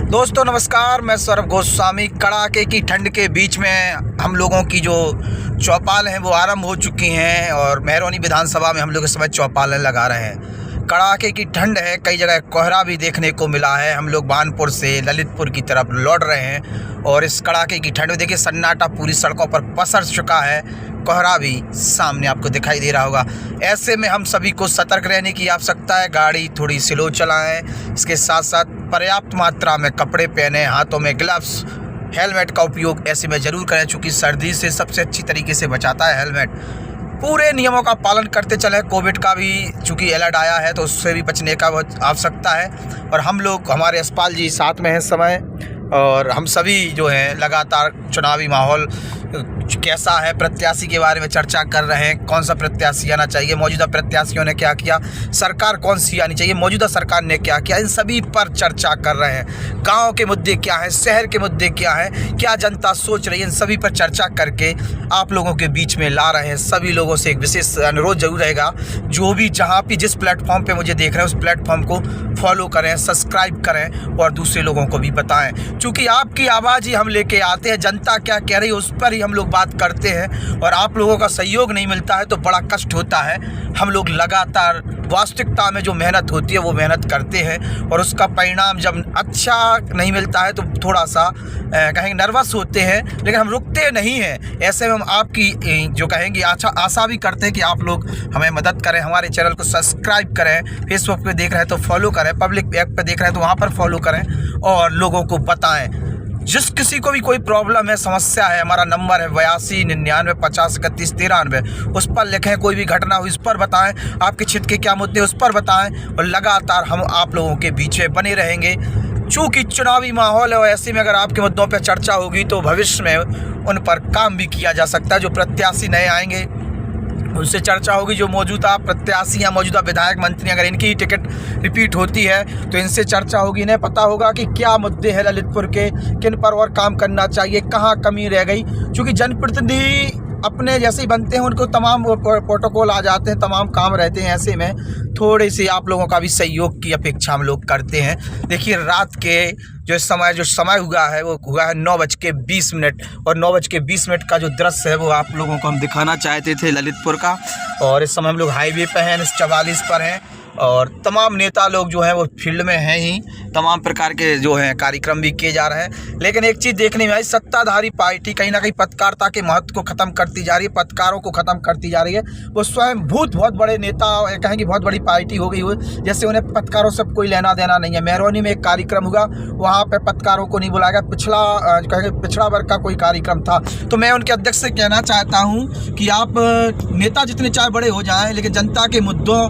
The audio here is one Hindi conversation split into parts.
दोस्तों नमस्कार, मैं सौरभ गोस्वामी। कड़ाके की ठंड के बीच में हम लोगों की जो चौपाल हैं वो आरंभ हो चुकी हैं और मेहरौनी विधानसभा में हम लोग इस समय चौपालें लगा रहे हैं। कड़ाके की ठंड है, कई जगह कोहरा भी देखने को मिला है। हम लोग बानपुर से ललितपुर की तरफ लौट रहे हैं और इस कड़ाके की ठंड में देखिए सन्नाटा पूरी सड़कों पर पसर चुका है। कोहरा भी सामने आपको दिखाई दे रहा होगा। ऐसे में हम सभी को सतर्क रहने की आवश्यकता है। गाड़ी थोड़ी स्लो चलाएं, इसके साथ साथ पर्याप्त मात्रा में कपड़े पहने, हाथों में ग्लव्स, हेलमेट का उपयोग ऐसे में ज़रूर करें, चूँकि सर्दी से सबसे अच्छी तरीके से बचाता है हेलमेट। पूरे नियमों का पालन करते चले। कोविड का भी चूँकि अलर्ट आया है तो उससे भी बचने का बहुत आवश्यकता है। और हम लोग, हमारे यशपाल जी साथ में हैं इस समय, और हम सभी जो हैं लगातार चुनावी माहौल कैसा है, प्रत्याशी के बारे में चर्चा कर रहे हैं। कौन सा प्रत्याशी आना चाहिए, मौजूदा प्रत्याशियों ने क्या किया, सरकार कौन सी आनी चाहिए, मौजूदा सरकार ने क्या किया, इन सभी पर चर्चा कर रहे हैं। गांव के मुद्दे क्या हैं, शहर के मुद्दे क्या हैं, क्या जनता सोच रही है, इन सभी पर चर्चा करके आप लोगों के बीच में ला रहे हैं। सभी लोगों से एक विशेष अनुरोध जरूर रहेगा, जो भी जहाँ भी जिस प्लेटफॉर्म पर मुझे देख रहे हैं उस प्लेटफॉर्म को फॉलो करें, सब्सक्राइब करें और दूसरे लोगों को भी बताएं, क्योंकि आपकी आवाज़ ही हम लेके आते हैं। जनता क्या कह रही है उस पर ही हम लोग बात करते हैं और आप लोगों का सहयोग नहीं मिलता है तो बड़ा कष्ट होता है। हम लोग लगातार वास्तविकता में जो मेहनत होती है वो मेहनत करते हैं और उसका परिणाम जब अच्छा नहीं मिलता है तो थोड़ा सा कहेंगे नर्वस होते हैं, लेकिन हम रुकते नहीं हैं। ऐसे में हम आपकी जो कहेंगे आशा भी करते हैं कि आप लोग हमें मदद करें, हमारे चैनल को सब्सक्राइब करें, फेसबुक पे देख रहे हैं तो फॉलो करें, पब्लिक ऐप पे देख रहे हैं तो वहाँ पर फॉलो करें और लोगों को बताएं। जिस किसी को भी कोई प्रॉब्लम है, समस्या है, हमारा नंबर है 82 99 50 31 93। उस पर लिखें, कोई भी घटना हुई उस पर बताएं, आपके क्षेत्र के क्या मुद्दे उस पर बताएं और लगातार हम आप लोगों के बीच में बने रहेंगे। चूँकि चुनावी माहौल है और ऐसे में अगर आपके मुद्दों पर चर्चा होगी तो भविष्य में उन पर काम भी किया जा सकता है। जो प्रत्याशी नए आएंगे उनसे चर्चा होगी, जो मौजूदा प्रत्याशी या मौजूदा विधायक मंत्री अगर इनकी टिकट रिपीट होती है तो इनसे चर्चा होगी। इन्हें पता होगा कि क्या मुद्दे हैं ललितपुर के, किन पर और काम करना चाहिए, कहाँ कमी रह गई। क्योंकि जनप्रतिनिधि अपने जैसे ही बनते हैं उनको तमाम प्रोटोकॉल आ जाते हैं, तमाम काम रहते हैं। ऐसे में थोड़े से आप लोगों का भी सहयोग की अपेक्षा हम लोग करते हैं। देखिए रात के जो समय हुआ है वो हुआ है 9:20 और 9:20 का जो दृश्य है वो आप लोगों को हम दिखाना चाहते थे ललितपुर का। और इस समय हम लोग हाईवे पर हैं, इस 44 पर हैं और तमाम नेता लोग जो हैं वो फील्ड में हैं ही। तमाम प्रकार के जो हैं कार्यक्रम भी किए जा रहे हैं। लेकिन एक चीज़ देखने में आई, सत्ताधारी पार्टी कहीं ना कहीं पत्रकारिता के महत्व को ख़त्म करती जा रही है, पत्रकारों को ख़त्म करती जा रही है। वो स्वयं बहुत बड़े नेता कहेंगे, बहुत बड़ी पार्टी हो गई हो, जैसे उन्हें पत्रकारों से कोई लेना देना नहीं है। मेहरौनी में एक कार्यक्रम हुआ, वहाँ पर पत्रकारों को नहीं बुलाया गया, पिछड़ा वर्ग का कोई कार्यक्रम था। तो मैं उनके अध्यक्ष से कहना चाहता हूँ कि आप नेता जितने चाहे बड़े हो जाएँ, लेकिन जनता के मुद्दों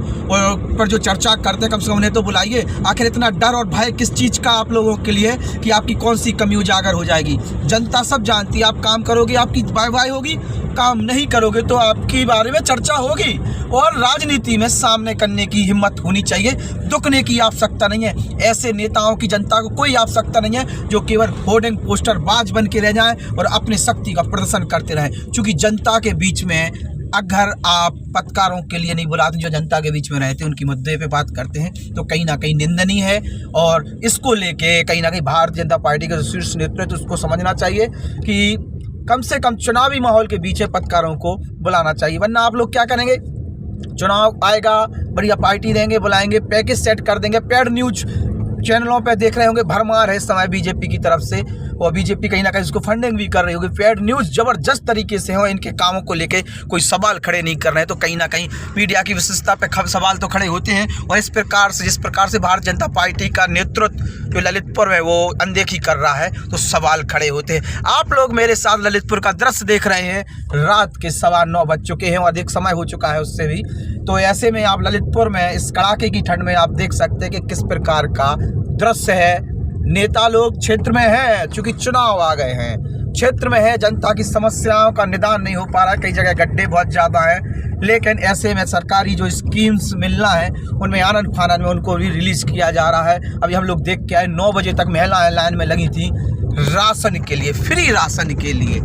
पर जो चर्चा करते हैं कम से कम उन्हें तो बुलाइए। आखिर इतना डर और भय किस चीज़ का आप लोगों के लिए कि आपकी कौन सी कमी उजागर हो जाएगी। जनता सब जानती है, आप काम करोगे आपकी वाई होगी, काम नहीं करोगे तो आपकी बारे में चर्चा होगी। और राजनीति में सामने करने की हिम्मत होनी चाहिए, दुखने की आवश्यकता नहीं है। ऐसे नेताओं की जनता को कोई आवश्यकता नहीं है जो केवल होर्डिंग पोस्टर बाज बन के रह जाएं और अपनी शक्ति का प्रदर्शन करते रहें। क्योंकि जनता के बीच में अगर आप पत्रकारों के लिए नहीं बुलाते, जो जनता के बीच में रहते हैं उनकी मुद्दे पे बात करते हैं तो कहीं ना कहीं निंदनीय है। और इसको लेके कहीं ना कहीं भारतीय जनता पार्टी का शीर्ष नेतृत्व उसको समझना चाहिए कि कम से कम चुनावी माहौल के बीच पत्रकारों को बुलाना चाहिए। वरना आप लोग क्या करेंगे, चुनाव आएगा, बढ़िया पार्टी देंगे, बुलाएंगे, पैकेज सेट कर देंगे। पेड न्यूज चैनलों पे देख रहे होंगे भरमार है इस समय बीजेपी की तरफ से, और बीजेपी कहीं ना कहीं इसको फंडिंग भी कर रही होगी। पेड न्यूज़ ज़बरदस्त तरीके से हो, इनके कामों को लेके कोई सवाल खड़े नहीं कर रहे हैं। तो कहीं ना कहीं मीडिया की विशेषता पे सवाल तो खड़े होते हैं। और इस प्रकार से जिस प्रकार से भारतीय जनता पार्टी का नेतृत्व जो ललितपुर में वो अनदेखी कर रहा है तो सवाल खड़े होते हैं। आप लोग मेरे साथ ललितपुर का दृश्य देख रहे हैं, रात के 9:15 बज चुके हैं और अधिक समय हो चुका है उससे भी। तो ऐसे में आप ललितपुर में इस कड़ाके की ठंड में आप देख सकते हैं कि किस प्रकार का दृश्य है। नेता लोग क्षेत्र में हैं, चूँकि चुनाव आ गए हैं, क्षेत्र में है, जनता की समस्याओं का निदान नहीं हो पा रहा है। कई जगह गड्ढे बहुत ज़्यादा हैं, लेकिन ऐसे में सरकारी जो स्कीम्स मिलना है उनमें आनंद फानंद में उनको भी रिलीज़ किया जा रहा है। अभी हम लोग देख के आए, 9 बजे तक महिलाएं लाइन में लगी थी राशन के लिए, फ्री राशन के लिए।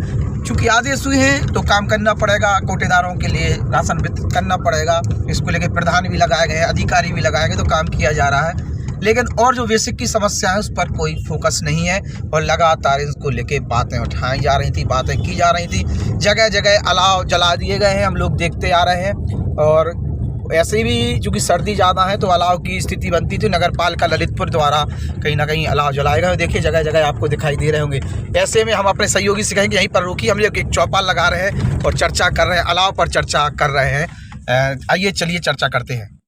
चूँकि आदेश हुए हैं तो काम करना पड़ेगा, कोटेदारों के लिए राशन वितरित करना पड़ेगा। इसको लेकर प्रधान भी लगाए गए हैं, अधिकारी भी लगाए गए, तो काम किया जा रहा है। लेकिन और जो बेसिक की समस्या है उस पर कोई फोकस नहीं है और लगातार इसको लेके बातें उठाई जा रही थी, बातें की जा रही थी। जगह जगह अलाव जला दिए गए हैं, हम लोग देखते आ रहे हैं। और ऐसे भी चूँकि सर्दी ज़्यादा है तो अलाव की स्थिति बनती थी। नगर पालिका ललितपुर द्वारा कहीं ना कहीं अलाव जलाए गए, देखिए जगह जगह आपको दिखाई दे रहे होंगे। ऐसे में हम अपने सहयोगी से कहेंगे यहीं पर रोकी, हम लोग एक चौपाल लगा रहे हैं और चर्चा कर रहे हैं, अलाव पर चर्चा कर रहे हैं। आइए चलिए चर्चा करते हैं।